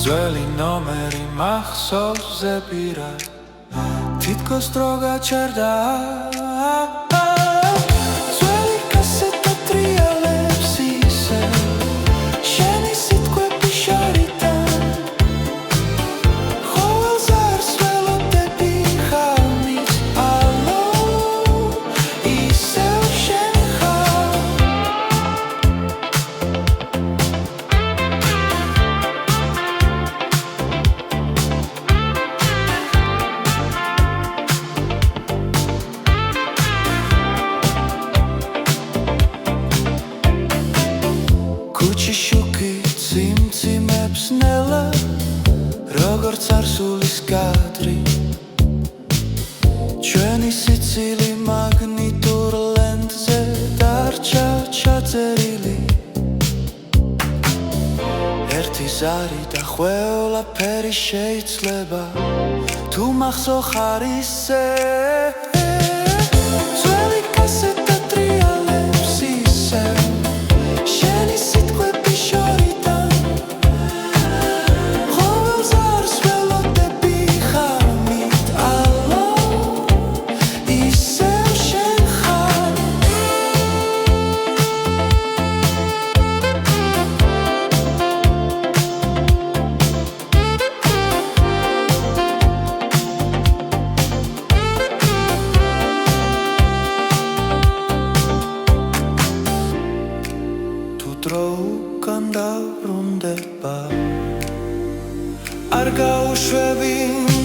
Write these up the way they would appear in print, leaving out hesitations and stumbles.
ძველი ნომერი მახსოვს ზეპირად თითქოს დრო გაჩერდა ძველი კასეტა ტრიალებს ისე შენი სიტყვები შორიდან ყოველს არს ველოდები ხალმით ალო ისევ შენ ხარ Kuchi shuki cimcimebs nela Როგორც არსულის კადრი ჩვენი სიცილი მაგნიტურ ლენტზე დარჩა ჩაწერილი ერთი ზარი და ყველაფერი შეიძლება თუ მახსოვ ხარ ისე ძველი კასეტა ტრიალებს ისე შენი სიტყვები შორიდან ყოველს არს ველოდები ხალმით ალო ისევ შენ ხარ თუ დრო უკან დაბრუნდება არ გაუშვები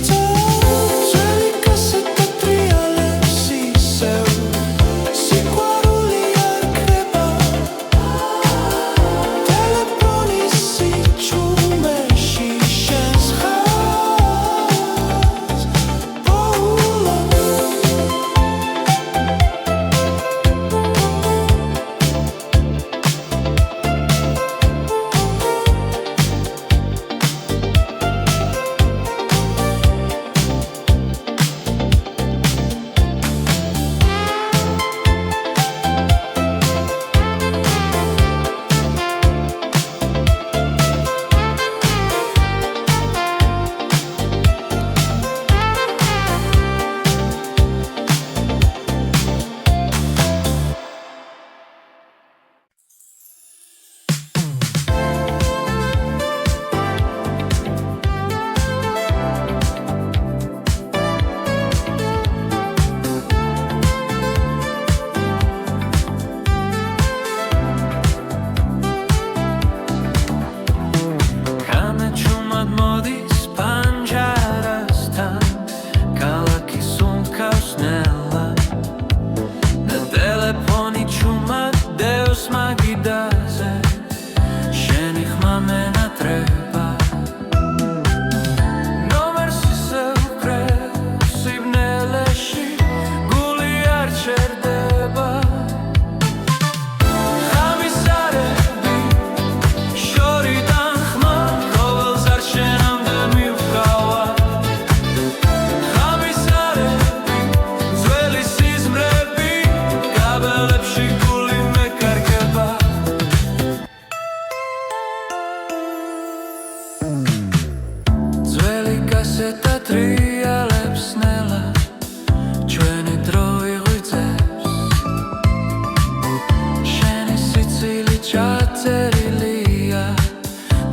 ძველი კასეტა ტრიალებს ისევ სიყვარული არ ქრება ტელეფონის სიჩუმეში შენს ხაზს პოულობ ძველი კასეტა ტრიალებს ნელა ჩვენი დრო იღვიძებს შენი სიცილი ჩაწერილია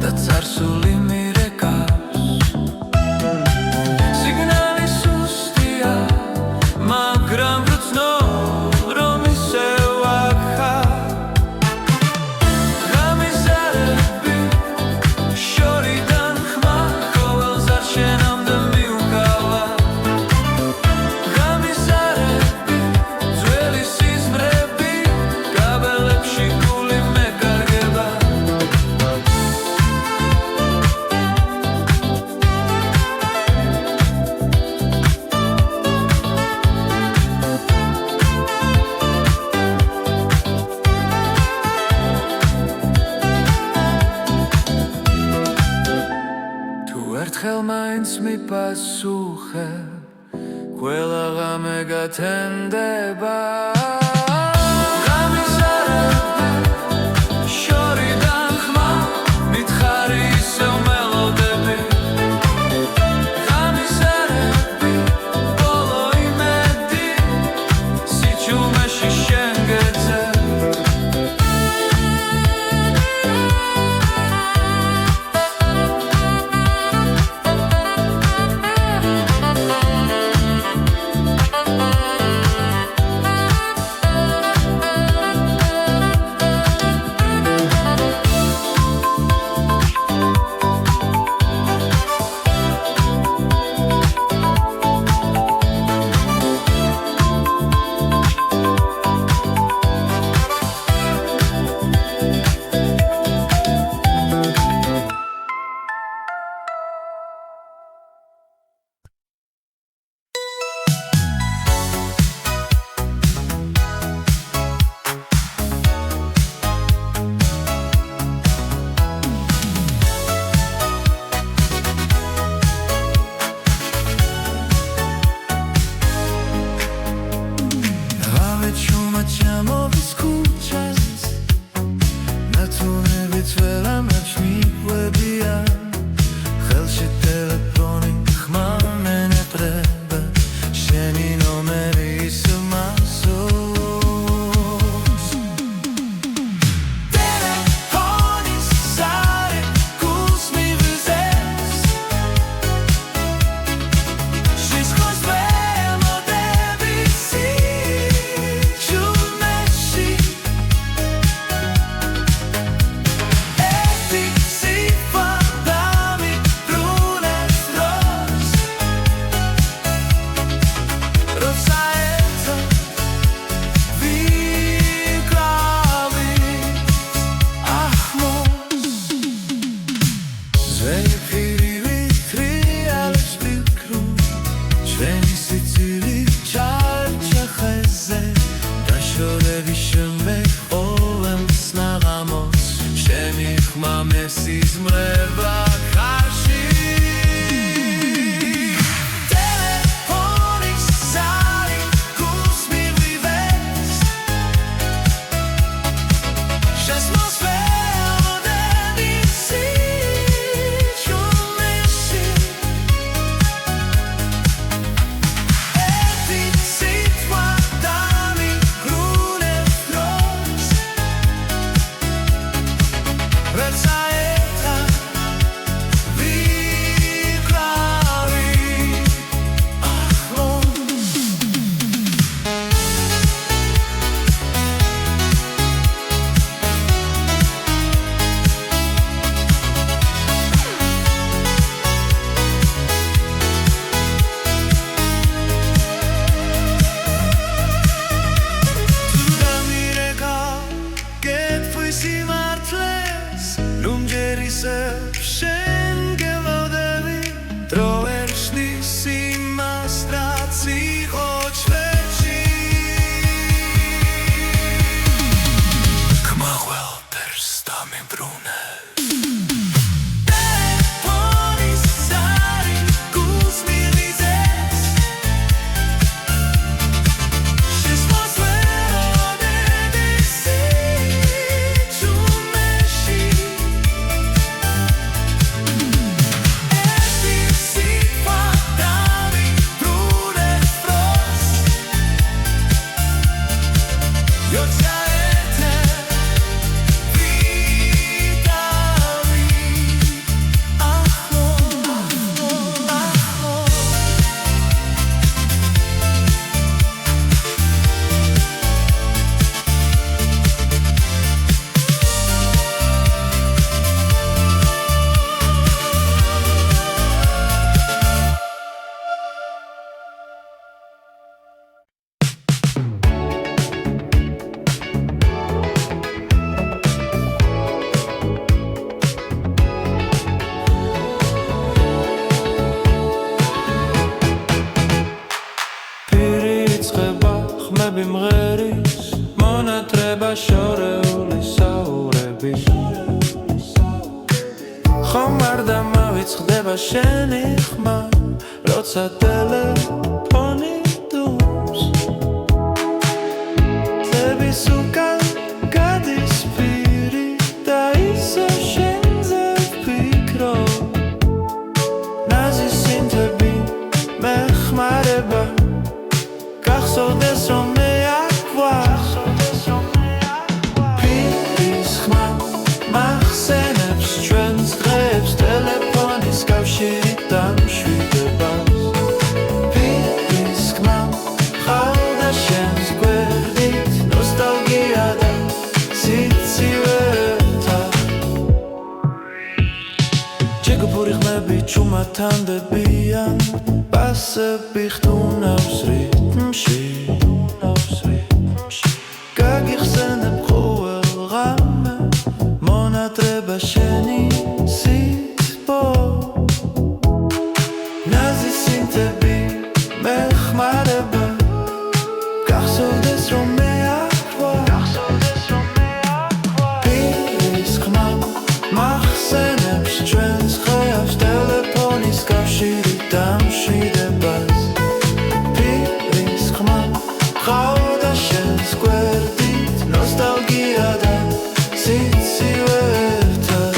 და წარსული მირეკავს სიგნალი სუსტია მაგრამ ვცნობ რომ ისევ აქ ხარ გამიზარები შორიდან ხმა ყოველს არ შენამდე მივკავა გამიზარები ძველი სიზმრები კაბელებში გული მეკარგება ერთხელ მაინც მიპასუხებ ყველა ღამე გათენდება გამიზარები შორიდან ხმა მითხარი ისევ მელოდები შემეყოლენ სნაღამოს შენი ხმა მესიზმრება ხარში მღერის მონათრება შორეული საურები ხომ არ დამავიწყდება შენი ხმა როცა ტელეფონი დუმს წების უკან გადის პირი და ისე შენზე ვფიქრობ ნაზი სინთები მეხმარება გახსოვდეს რომ ჩუმათანდებიან პასები ხტუნავს რიტმში გაგიხსენებ ყოველ ღამე მონატრება შენი სიტყვა ნაზი სინთები მეხმარება გახსოვდეს რომ მე აქვე პირის ხმა მახსენებს ჩვენს ხეავს ტელეფონის კავშირი დამშვიდებას პირის ხმა ყავდა შენს გვერდით ნოსტალგია და სიცივე ერთად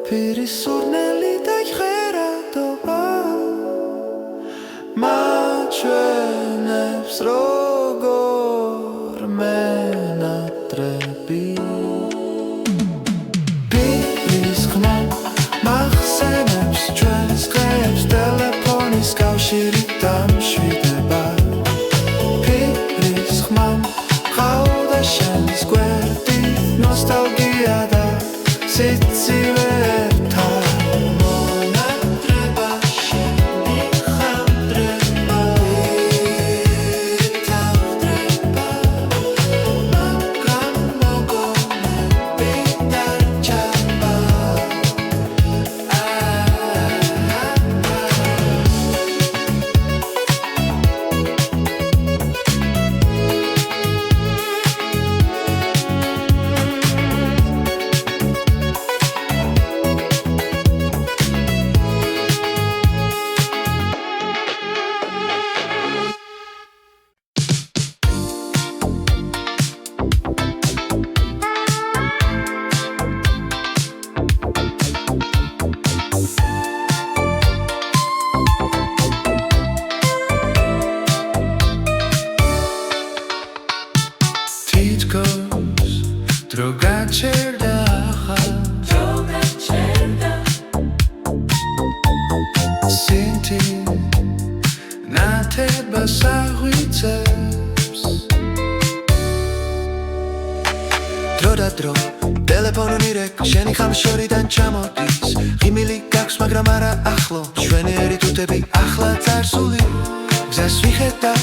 პირის სურნელი და ჟღერადობა მაჩვენებს როგორ მენატრები პირის ხმა მახსენებს ჩვენს დღეებს ტელეფონის კავშირი დამშვიდება პირის ხმა ყავდა შენს გვერდით ნოსტალგია და სიცივე ერთად მონატრება შენი ხმა ნათება საღვიძებს დრო და დრო ტელეფონი რეკ შენი ხამშორიდან ჩამოდის ღიმილი გაქვს მაგრამ არა ახლო ჩვენი ერი-თუთები ახლა წარსული გზას ვიხედავ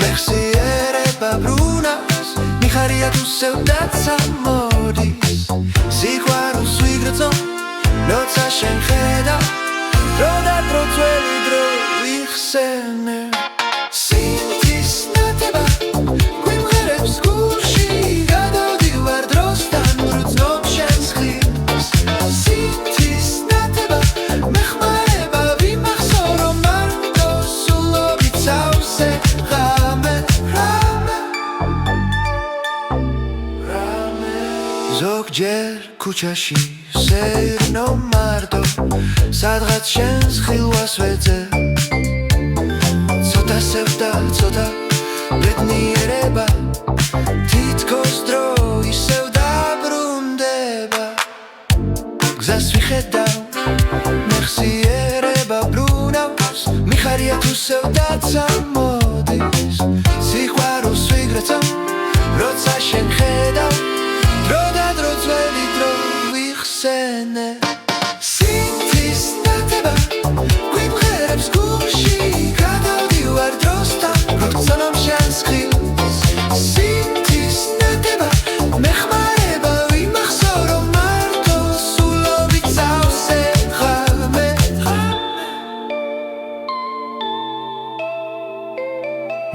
მეხსიერება ბრუნავს მიხარია თუ სევდაც ამოდის სიყვარულს ვიგრძნობ როცა შენ ხედავ დრო და დრო ძველი დრო ვიხსენე სინთის ნათება გვიმღერებს გულში გადავდივარ დროსთან ვრცნობ შენს ხილს სინთის ნათება მეხმარება ვიმახსოვრო მარტო სულობით სავსე ღამე ზოგჯერ ქუჩაში სეირნო მარტო სადღაც შენს ხილვას ვეძებ ცოტა სევდა ცოტა ბედნიერება თითქოს დრო ისევ დაბრუნდება გზას ვიხედავ მეხსიერება ბრუნავს მიხარია თუ სევდაც ამოდის სიყვარულს ვიგრძნობ როცა შენ ხედავ დრო და დრო ძველი დრო ვიხსენე სინთის ნათება გვიმღერებს გულში გადავდივარ დროსთან ვრცნობ შენს ხილს სინთის ნათება მეხმარება ვიმახსოვრო მარტო სულობით სავსე ღამე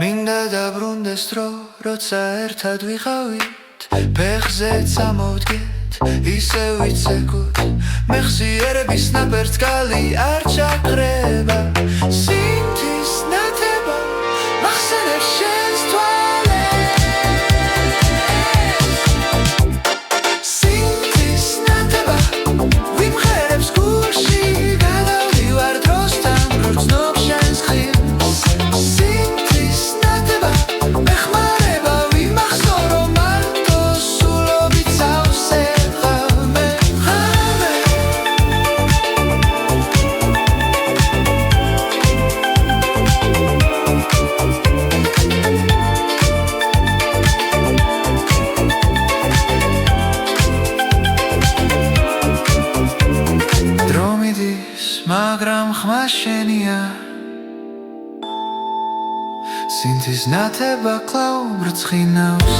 მინდა დაბრუნდეს დრო როცა ერთად ვიყავით ფეხზე წამოვდგეთ ისევ ვიცეკოთ მეხსიერების ნაბერts კალი არ ჩაკრება სინთის ნათება მახსენებს შენს თვალებს სინთის ნათება ვიმღერებს გულში გადავდივარ დროსთან ვრცნობ შენს ხილს სინთის ნათება მეხმარება ვიმახსოვრო მარტო სულობით სავსე მაგრამ ხმა შენია სინთის ნათება კлау ბრწყინავს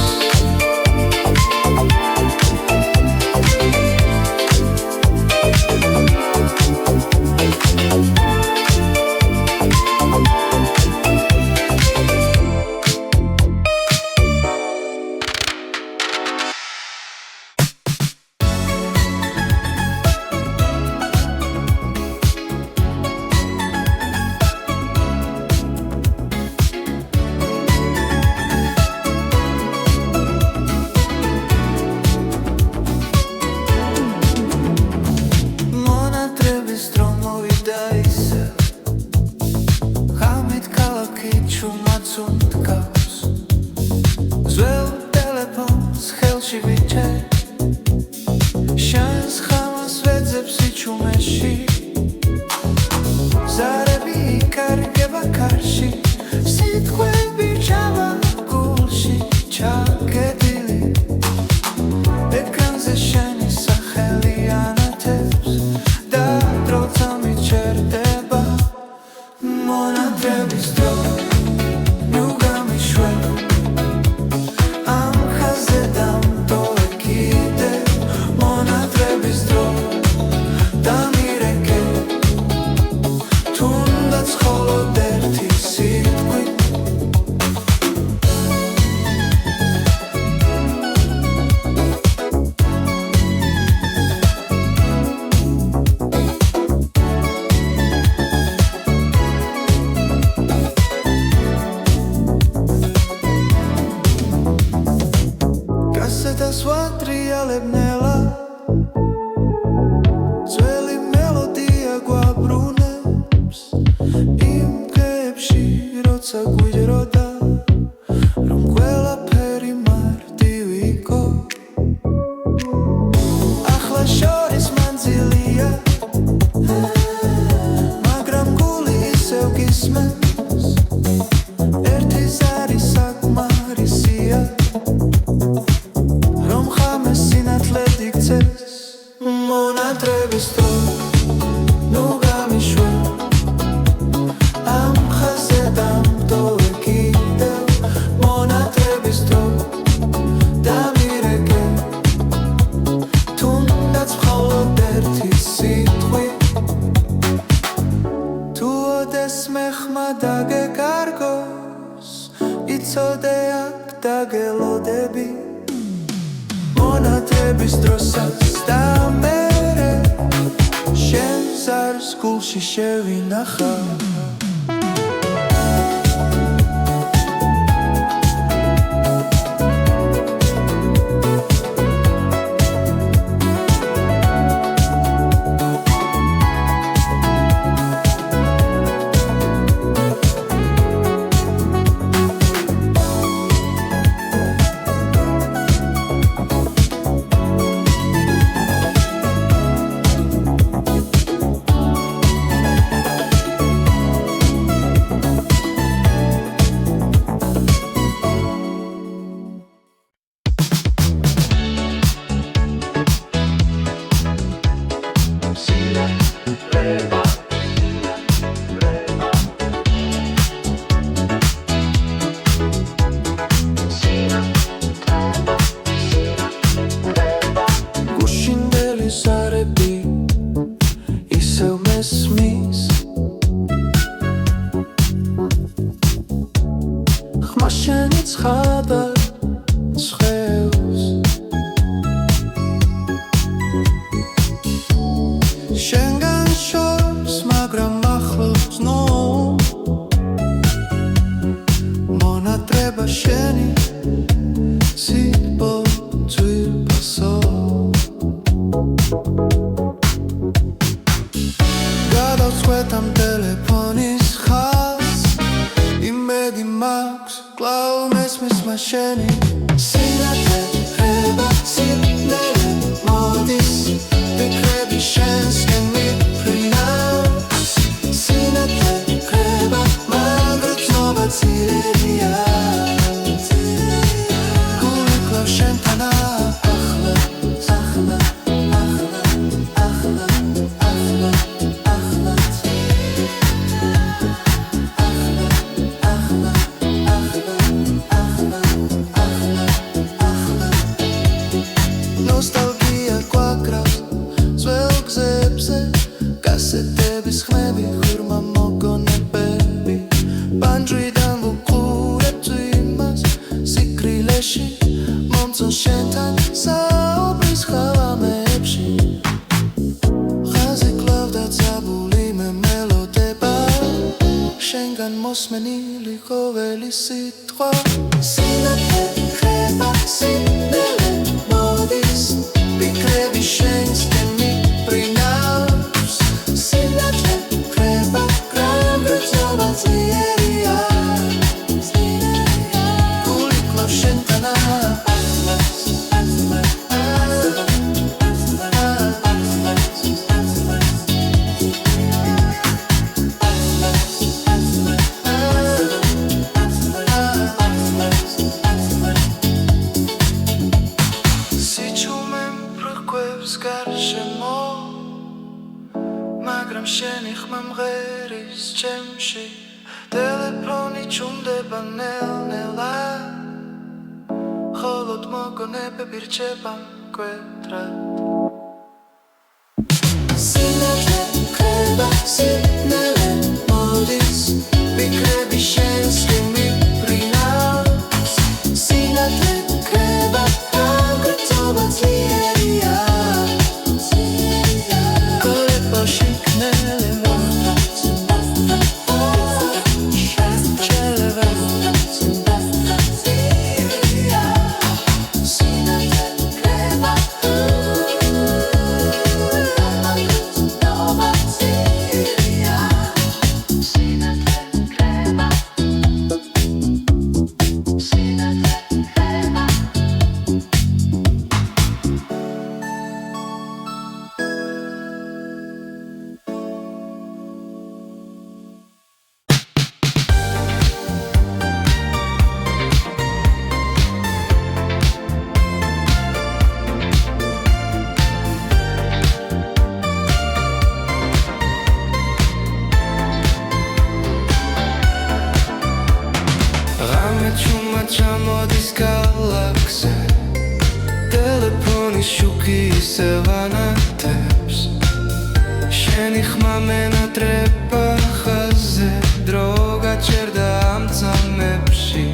ერთის არის საკმარისია რომ ხამე სინათლედ იქცეს მონათრების დრო ნუ გამიშვა ამ ხაზზე დამტოვე კიდევ მონათრების დრო დამირეკე თუნდაც მხოლოდ ერთი სიტყვით თუ ოდეს მეხმა დაგეკარგოს იცოდე აქ დაგელოდები მონათრების დროსაც და მერე შენ ზარს გულში შევინახა შენიც ხაბარ ცხევს შენგან შორს მაგრამ ახლოს ნო მონათრება შენი სიტყვა ძვირფასო გადავწყვეტ ამ ტელეფონის ხაზს იმედი მაქვს კлау მესმის მაშენი სინათლე ხება სინდელე მოდის ფიქრები შენსკენ მიფრინავს სინათლე ხება მაგრამ ცნობა ცირედია გული კлау შენთან ახლა ახლა ახლა ახლა ახლა ნოსტალგია გვაკრავს ძველ გზებზე კასეტების ხმები ღრმა მოგონებები ბანჯვიდან ვუყურებთ იმას სიკრილეში მომწონს შენთან საუბრის ხალამებში ხაზი კлау დაწაბული მე მელოდება შენგან მოსმენილი ყოველი სიტყვა სინათლე ხება სინდელე მოდის ფიქრები შენსკენ მიფრინავს სინათლე ხება მაგრამ ცნობა ძლიერია გული კлау შენთან ახლა ახლა გარშემო მაგრამ შენი ხმა მღერის ჩემში ტელეფონი ჩუმდება ნელ-ნელა ხოლოდ მოგონებები რჩება მკვეთრად სინათლე ხება სინდელე მოდის ფიქრები შენსკენ მიფრინავს სინათლე ხება მაგრამ ცნობა ძლიერია Yeah. რამე ჩუმად ჩამოდის გალაქსზე ტელეფონის შუქი ისევ ანათებს შენი ხმა მენატრება ხაზზე დრო გაჩერდა ამ წამებში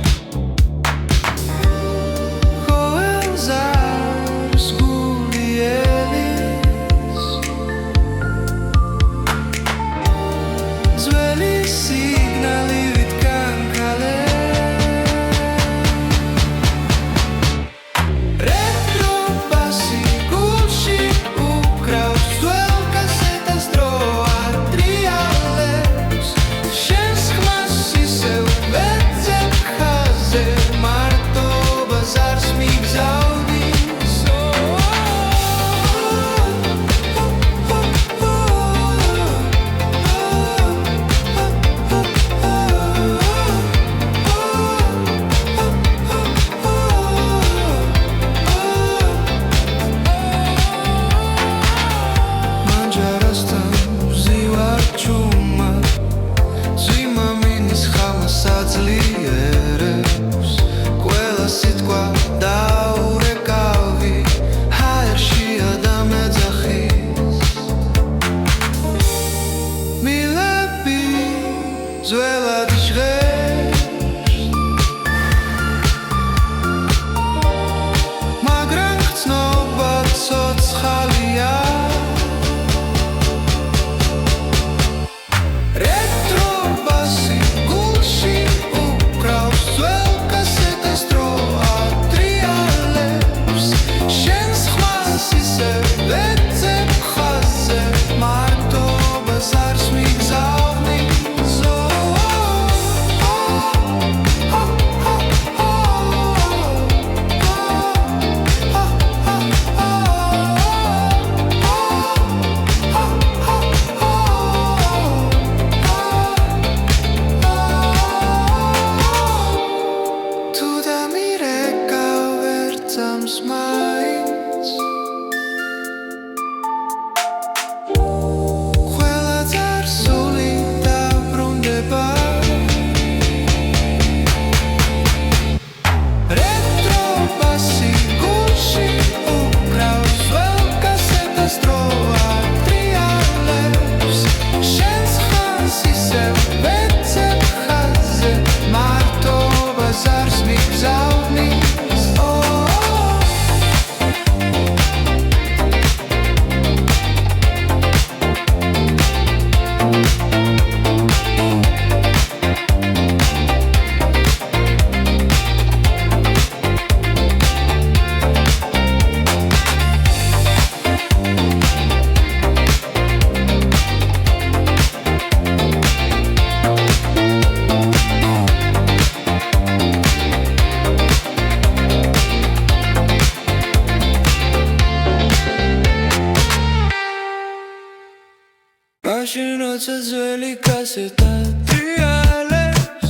როცა ძველი კასეტა ტრიალებს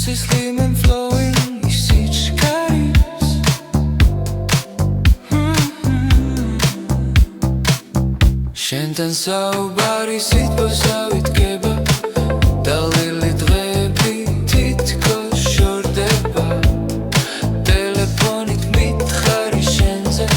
სისხლი flowing is სიჩქარის შენთან საუბარი სიტყვასა ვიდგება დალილი დღეები თითქოს შორდება ტელეფონით მითხარი შენზე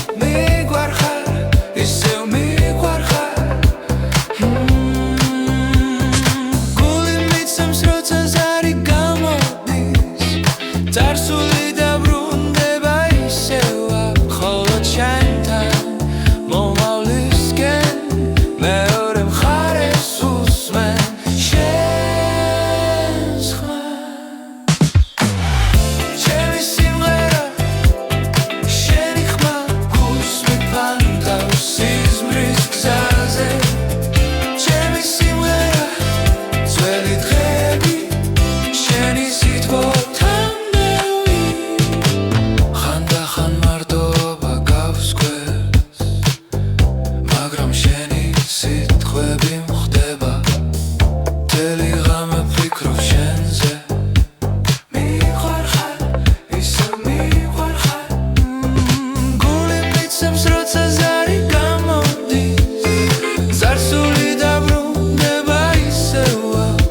Zar suli da brundeba iseva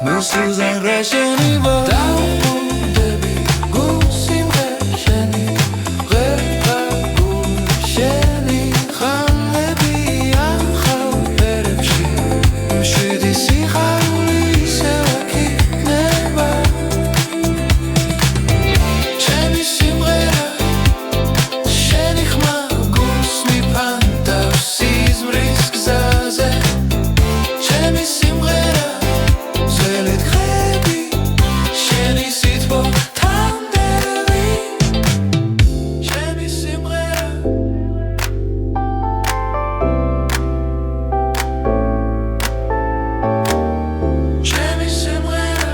Misuzan rasheni va Debi gusim rasheni Ghera gusheni Khamlebi akhal perepshi Shidi sikhali sevaki neba Chemi simghera Sheni khma gusmi panta Sizmris gzaze Chemi simghera Zelit khrebi Sheni sitvo Tandevi Chemi simghera Chemi simghera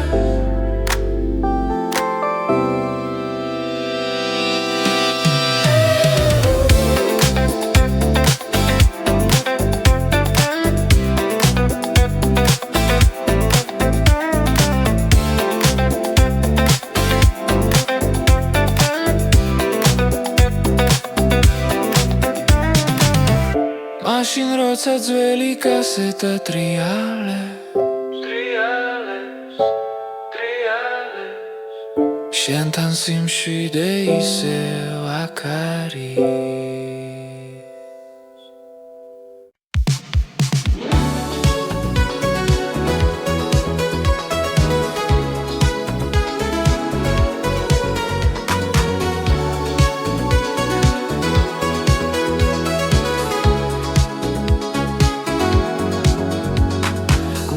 Mashin rotsa zveli kaseta triales Shentan simshide ise vakari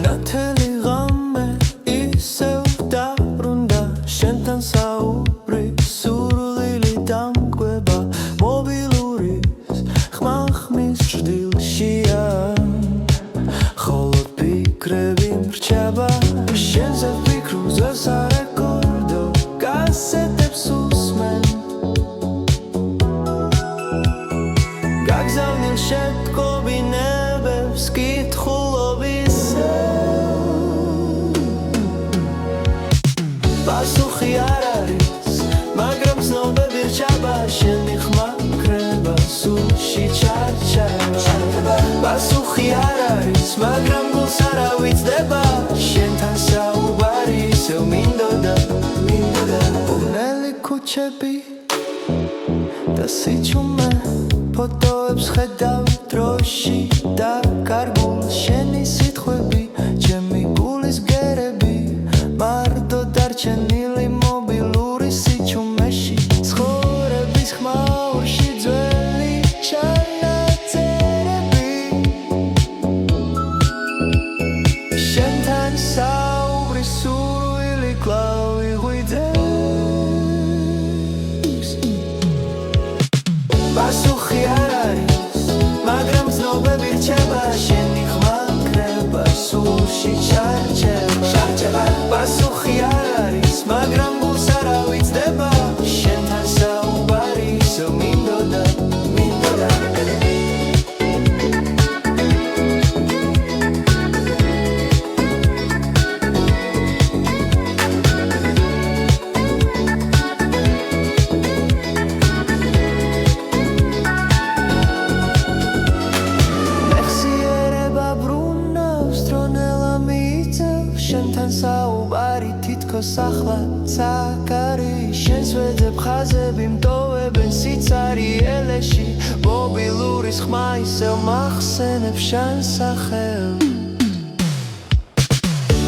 Nateli game isev dabrunda Shentan saubri surlili damgweba Mobiluris khmakhmis jdilshia Kholod pikrebi mrchaba Shenze fikru zesa rekordo Kasetebs usmen Gagzavnil shetkobi nebevs kitkhulobis Pasukhi ar aris Magram cnobები რჩება შენი ხმა კრება სულში ჩარჩება Pasukhi ar aris Magram გულს არა ვიცდება შენთან საუბარი ისევ მინდოდა ბუნელი ქუჩები და სიჩუმე ფოტოებს ხედავ დროში და კარგულ შენი სიტყვები ჩემი გულის გერები მარტო დარჩენილი მობილური სიჩუმეში ცხოვრების ხმაურში ძველი ჩანაწერები შენთან საუბრის სურვილი კვლავ იღვიძებს პასუხი არ არის მაგრამ ცნობები რჩება შენი ხმა კრება სულში ჩარჩება პასუხი არ არის მაგრამ გულს არა ვიცდება შენთან საუბარი ისევ მინდოდა მეხსიერება ბრუნავს დრონელა მიწევს შენთან საუბარი თითქოს ახლა ცაკარი შენს ვეძებ ხაზები მტოვებენ სიცარიელეში მობილურის ხმა ისევ მახსენებს შენ სახელს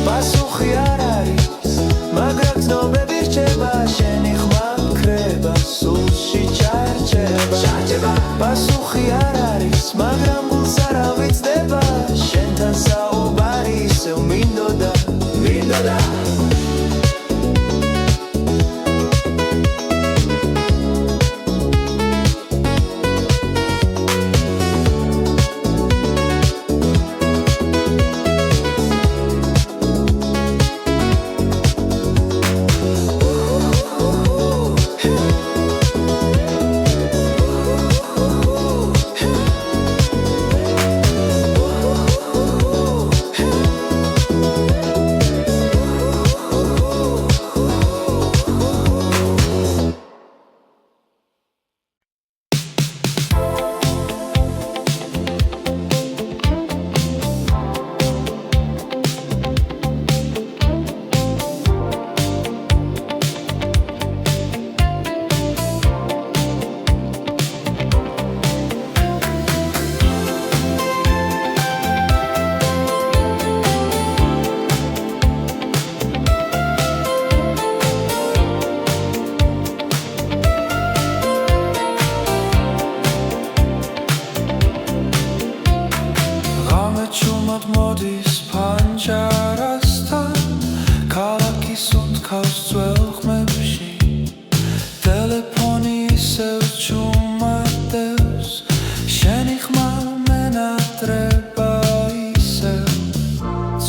პასუხი არ არის მაგრამ ცნობები რჩება შენი ხმა კრება სულში ჩარჩება პასუხი არ არის მაგრამ გულს არა ვიცდება შენთან საუბარი ისევ მინდოდა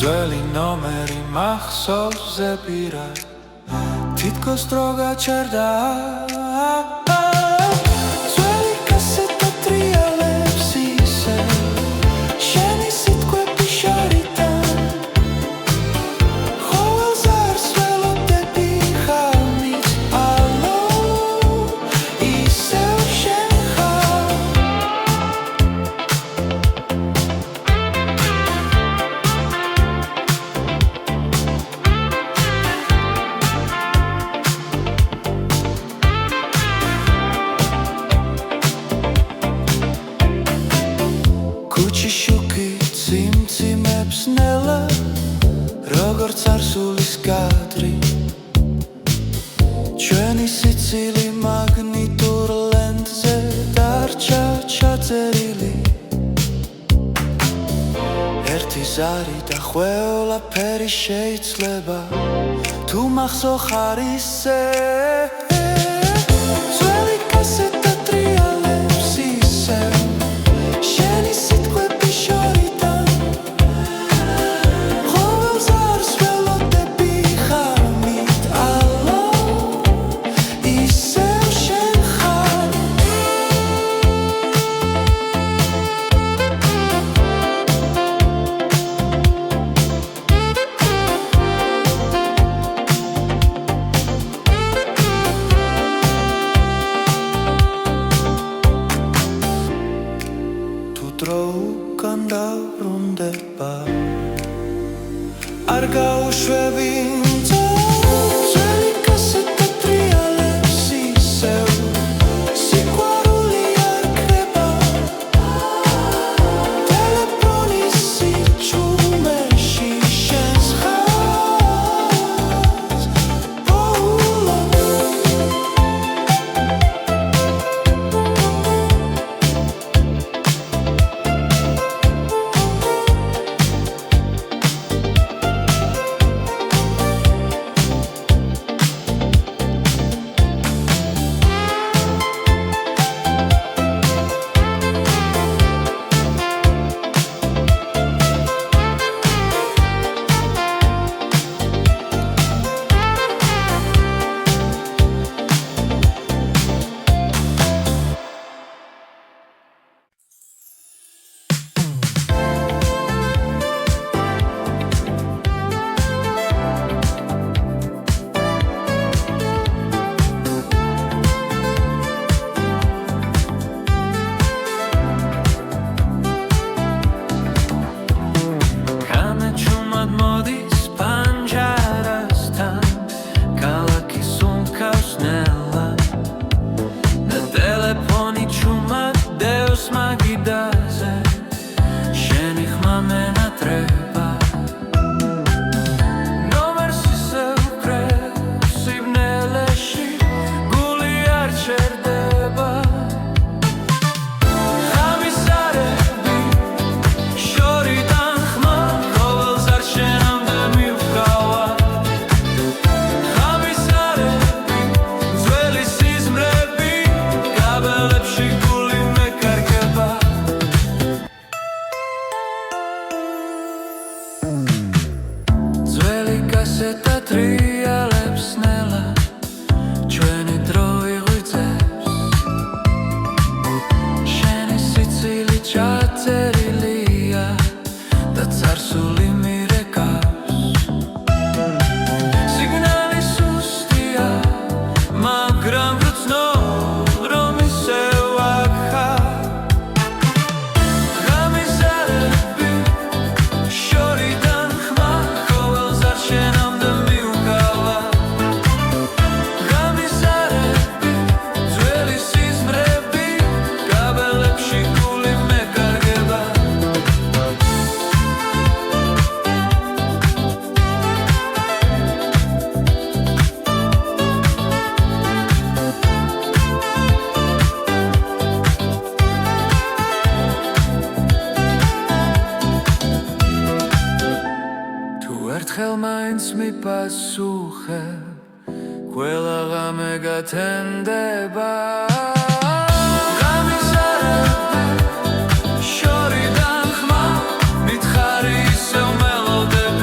ძველი ნომერი მახსოვს ზეპირად თითქოს დრო გაჩერდა ძველი კასეტა ტრიალებს ისე შენი სიტყვები შორიდან ყოველს არს ველოდები ხალმით ალო ისევ შენ ხარ ქუჩიშუკი ციმციმებს ნელა როგორც არსულის კადრი ჩვენი სიცილი მაგნიტურ ლენტზე დარჩა ჩაწერილი ერთი ზარი და ყველაფერი შეიძლება თუ მახსოვ ხარ ისე ძველი კასეტა ტრიალებს ისევ შენი სიტყვები შორიდან ყოველს არს ველოდები ხალმით ალო ისევ შენ ხარ დრო უკან დაბრუნდება არ გაუშვები ძველი კასეტა ტრიალებს ისევ სიყვარული არ ქრება ტელეფონის სიჩუმეში შენს ხაზს ბოულობ კასეტა ტრიალებს ნელა ჩვენი დრო იღვიძებს შენი სიცილი ჩაწერილია და წარსული მირეკავს სიგნალი სუსტია მაგრამ გრძნობ რომ ისევ აქ ხარ გამიზარები შორიდან ხმა ყოველს არ შენამდე მივგავა გამიზარები ძველი სიზმრები კაბელებში გული მეკარგება ერთხელ მაინც მიპასუხებ ყველა ღამე გათენდება გამიზარები შორიდან ხმა მითხარი ისევ მელოდები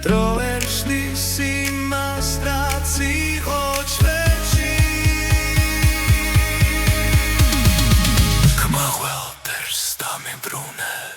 დრო ვერ შლის იმას რაც იყო ჩვენში ხმა ყველაფერს დამიბრუნებს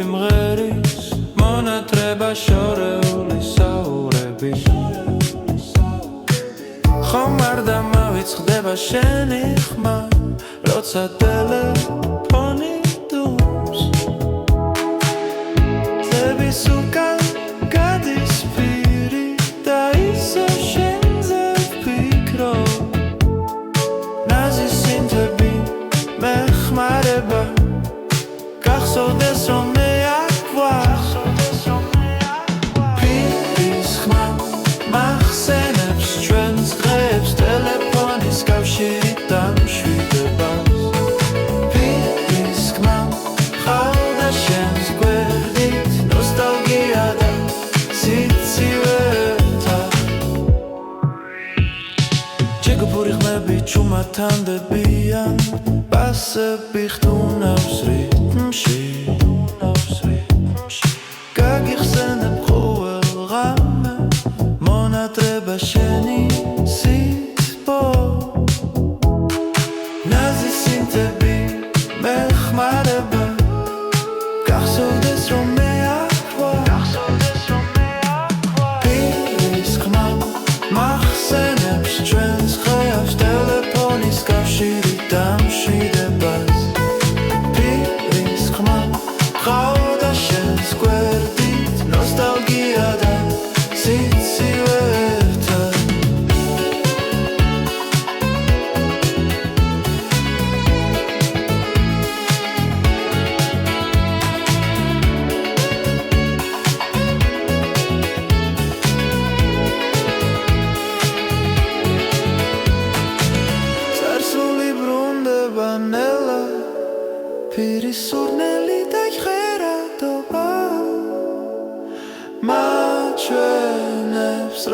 მღერის მონატრება შორეული საურები ხომ არ დამავიწყდება შენი ხმა როცა ტელეფონი დუმს ძების უკან გადის პირი და ისე შენზე ვფიქრობ ნაზი სინთები მეხმარება გახსოვდეს რომ ჩუმათანდებიან პასები ხტუნავს რიტმში გაგიხსენებ ყოველ ღამე მონატრება შენი სიტყვა ნაზი სინთები მეხმარება გახსოვდეს რომ მე პირის ხმა მახსენებს ჩვენს ხეავს ტელეფონის კავშირი დამშვიდებას პირის ხმა ყავდა შენს გვერდით ნოსტალგია და სიცივე ერთად პირის სურნელი და ჟღერადობა მაჩვენებს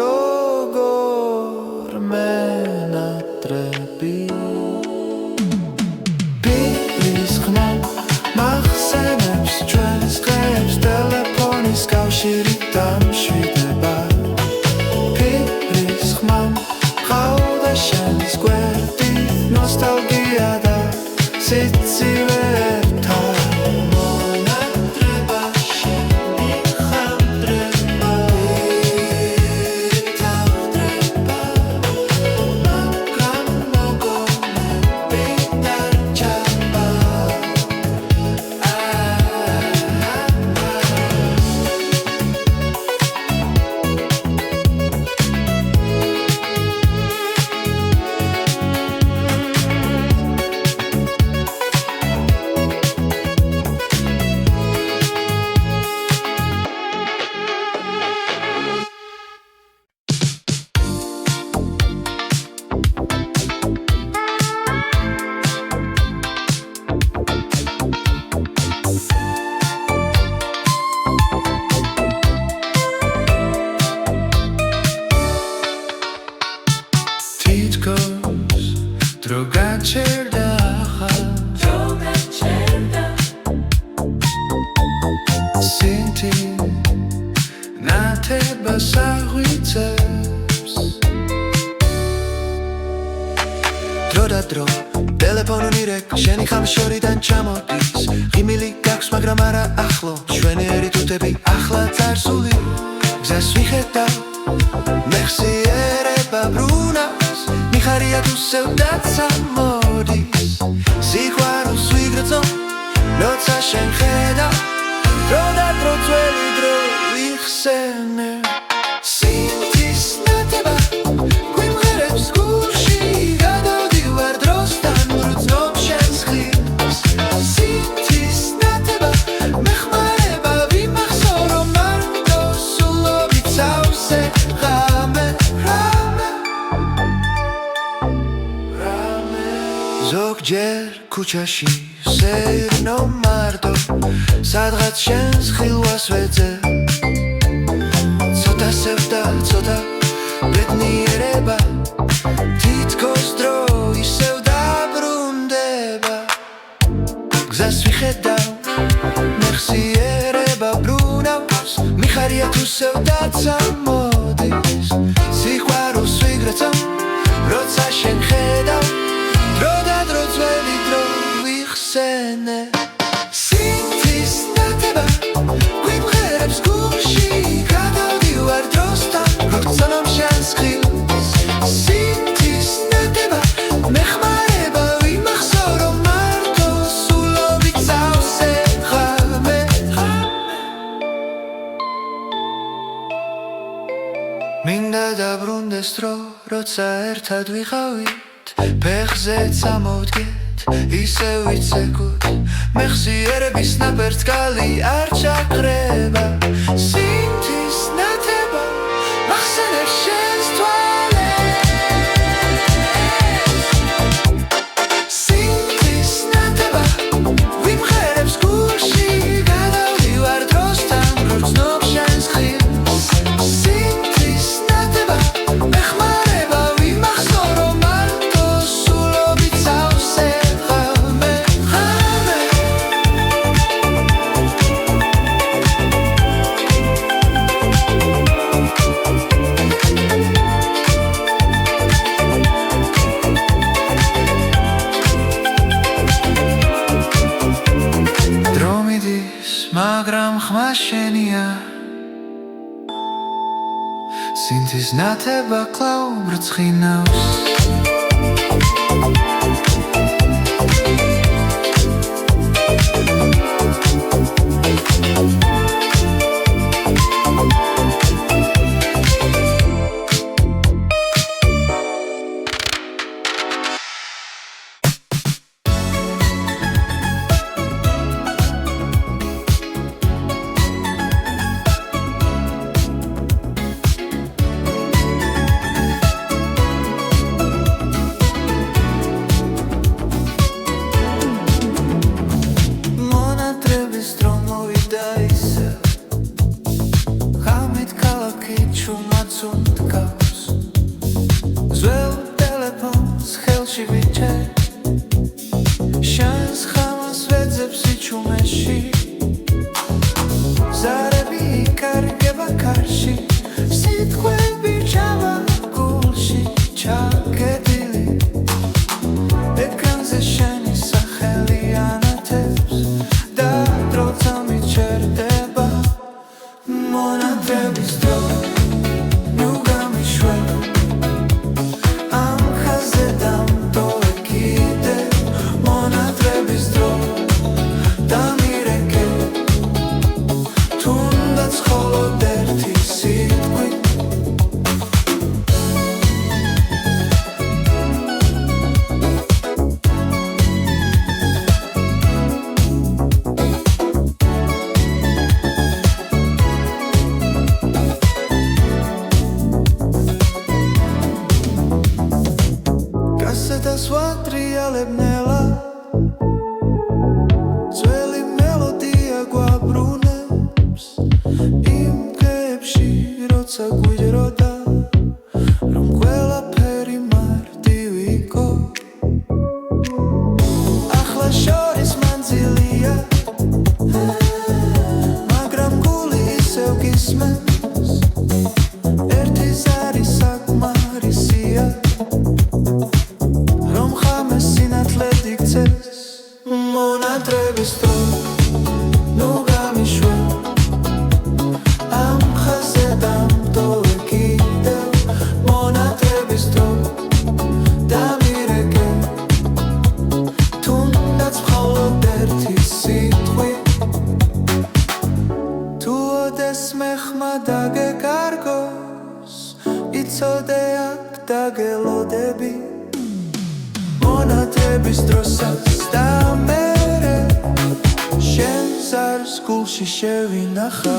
როგორ მენატრები პირის ხმა მახსენებს ჩვენს დღეებს ტელეფონის კავშირი დამშვიდება პირის ხმა ყავდა შენს გვერდით ნოსტალგია და სიცივე დრო და დრო ტელეფონი რეკ შენი ხამშორიდან ჩამოდის ღიმილი გაქვს მაგრამ არა ახლო ჩვენერი თუთები ახლა წარსული გზას ვიხედავ მეხსიერება ბრუნავს მიხარია თუ სევდაცა მოდის სიყვარულს ვიგრძნობ როცა შენ ხედავ დრო და დრო ძველი დრო ვიხსენე სინთის ნათება გვიმღერებს გულში გადავდივარ დროსთან ვგრძნობ შენს ხილს სინთის ნათება მეხმარება ვიმახსოვრო მარტო სულობით სავსე ღამე ზოგჯერ ქუჩაში სეირნო მარტო სადღაც შენს ხილვას ვეძებ ცოტა სევდა ცოტა ბედნიერება თითქოს დრო ისევ დაბრუნდება გზას ვიხედავ მეხსიერება ბრუნავს მიხარია თუ სევდაცა მოდის სიყვარულს ვიგრძნობ როცა შენ ხედავ დრო და დრო ძველი დრო ვიხსენე სინთის ნათება გვიმღერებს გულში გადავდივარ დროსთან ვგრძნობ შენს ხილს სინთის ნათება მეხმარება ვიმახსოვრო მარტო სულობით სავსე ღამე მინდა დაბრუნდეს დრო როცა ერთად ვიყავით ფეხზე წამოვდგეთ ისევ ვიცეკოთ მეხსიერების ნაპერწკალი არ ჩაკრება სინთის ნათება მახსენებს შენს თვალებს სინთის ნათება ვიმღერებს გულში გადავდივარ დროსთან ვგრძნობ შენს ხილს სინთის ნათება მეხმარება ვიმახსოვრო მარტო სულობით სავსე ღამე დრო მიდის მაგრამ ხმა შენია სინთის ნათება კვლავ ბრწყინავს რომ დრო ნუ გამიშვა ამ ხაზე დამტოვე კიდევ მონათების დრო დამირეკე თუნდაც მხოლოდ ერთი სიტყვი თუ ოდეს მეხმა დაგეკარგოს იცოდე აქ დაგელოდები მონათების დროსაც და მერე შენ ზარს გულში შევინახა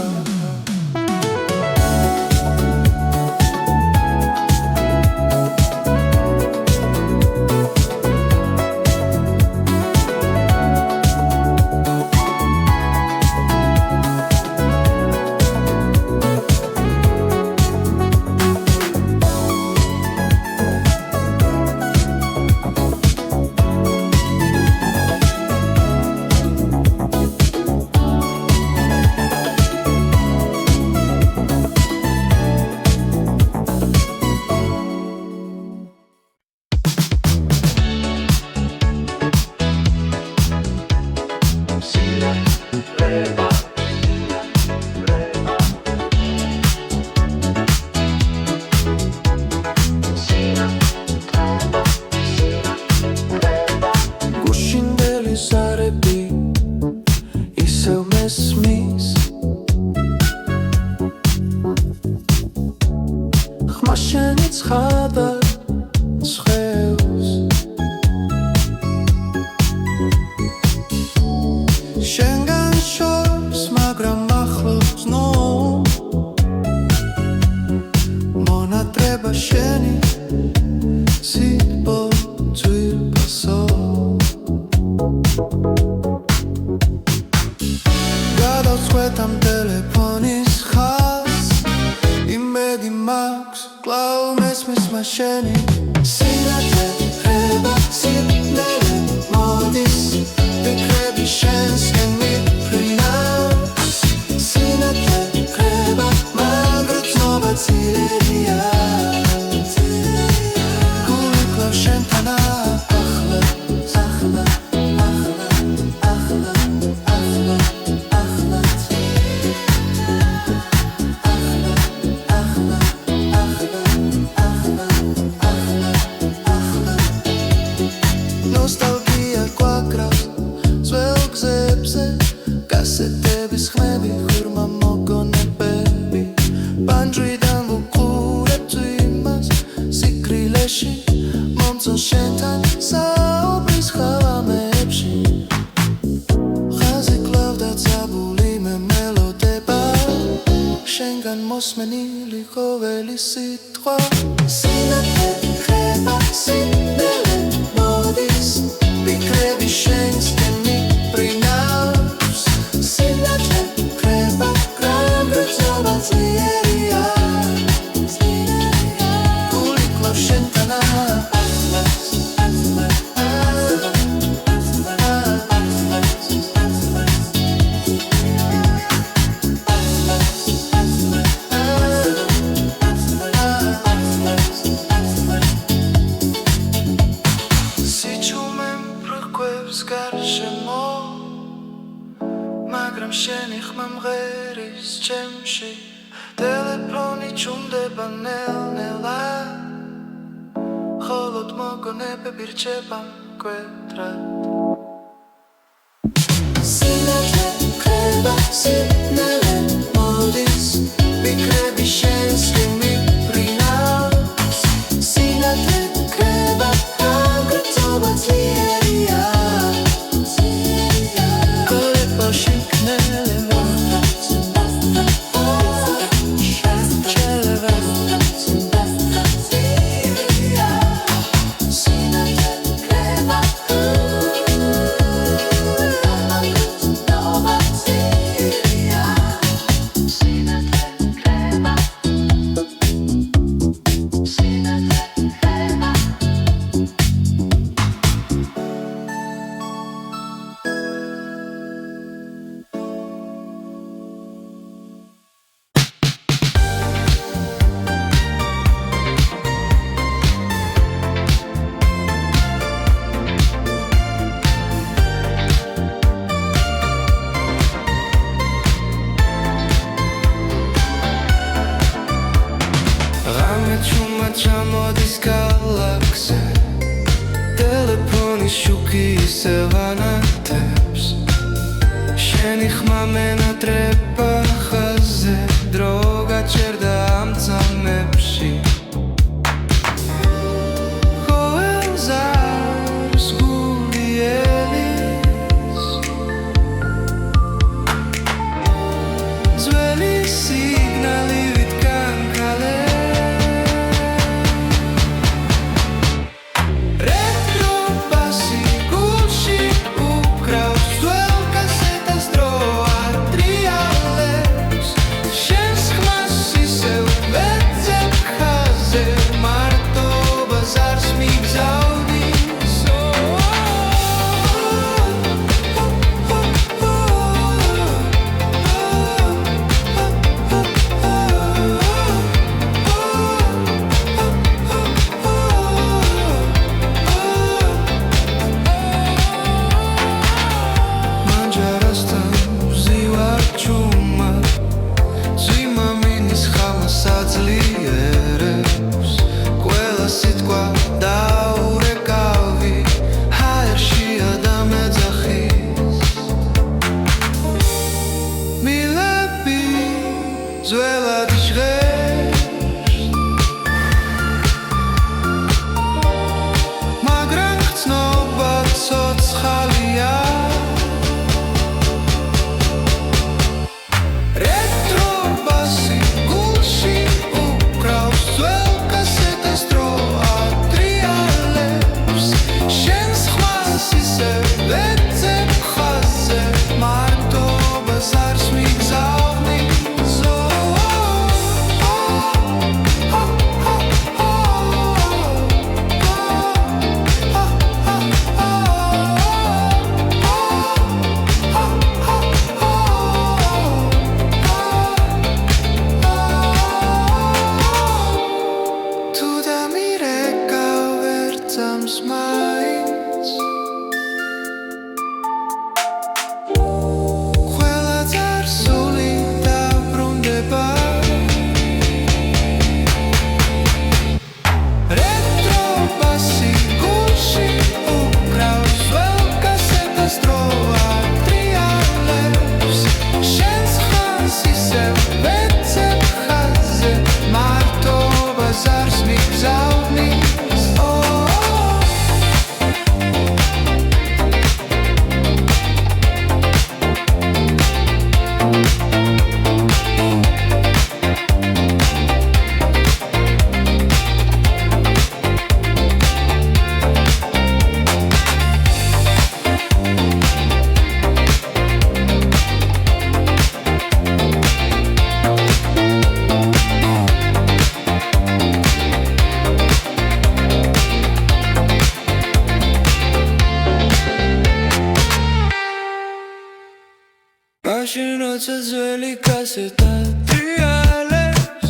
გულის შუქი ისევ ანათებს შენი ხმა მენატრება ხაზზე დრო გაჩერდა ამ წამებში ყოველზარს გული ელის ძველი სიგნალივით განკალე ძველად ჟღერს მაგრამ ხცნობა ცოცხალია რეტრო ბასი გულში უკრავს ძველ კასეტას დრო ატრიალებს შენს ხმას ისევ ვეძებ ხაზზე მარტობას არს მიგზავნი Minds. Ყველა წარსული დაბრუნდება რეტრო ბასი გულში უკრავს ძველ კასეტას დრო ატრიალებს შენს ხმას ისევ ვეძებ ხაზზე მარტობას არს მიგზავნი მაშინ როცა ძველი კასეტა ტრიალებს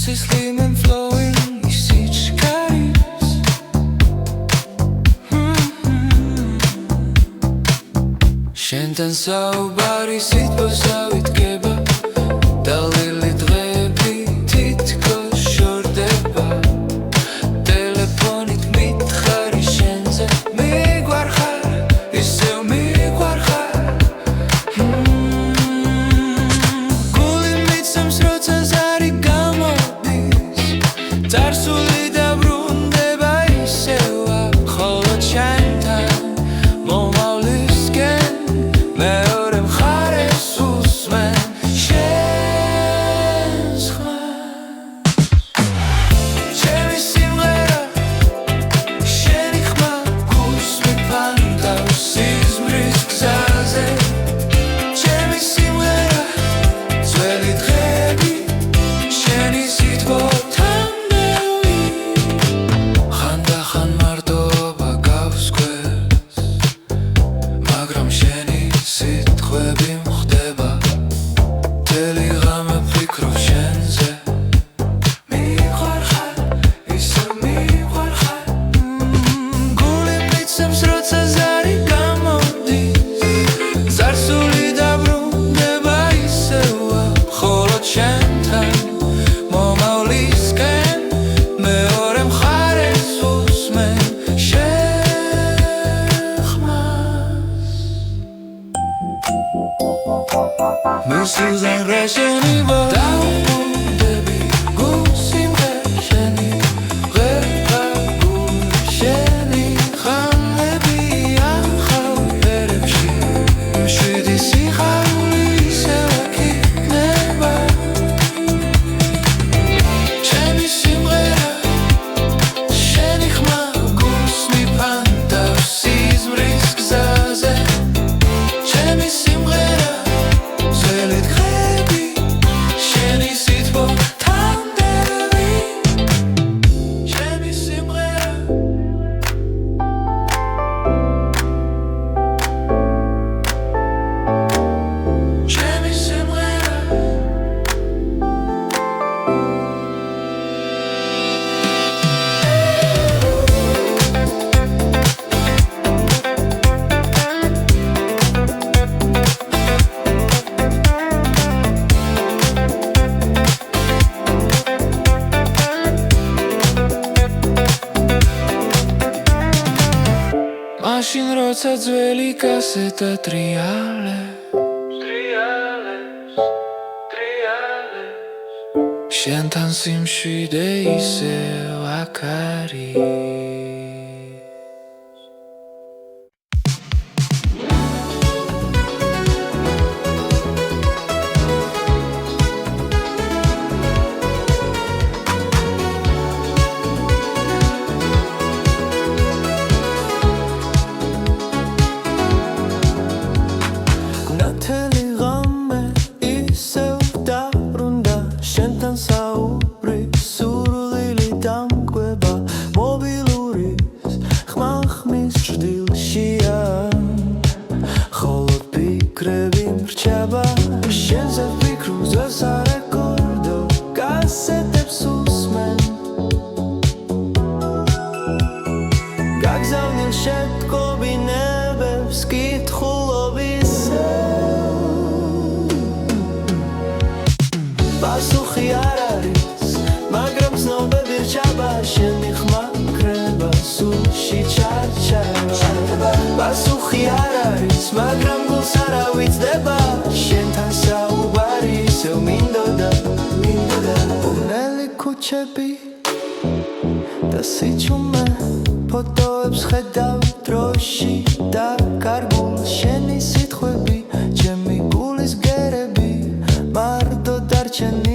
სისხლი flowing is each carries შენთან საუბარი სიტყვასა ვიდგება დალელი დღეები თითქოს შორდება ტელეფონით მითხარი შენზე წარსული დაბრუნდება ისევა ხოლო ჩანთან მომავლისკენ მეორე მხარეს მაშინ როცა ძველი კასეტა ტრიალებს შენთან სიმშვიდე ისევ აქ არის შენზე ვფიქრობ ზევს არეკორდო კასეტებს უსმენ გაგზავნილ შეტყობინებებს კითხულობისე პასუხი არ არის მაგრამ ცნობები რჩება შენი ხმა კრება სულში ჩარჩება პასუხი არ არის მაგრამ გულს არ ავიწყდება შენთან საუბარი ისევ მინდოდა ბუნელი ქუჩები და სიჩუმე ფოტოებს ხედავ დროში და კარგულ შენი სიტყვები ჩემი გულის გერები მარტო დარჩენი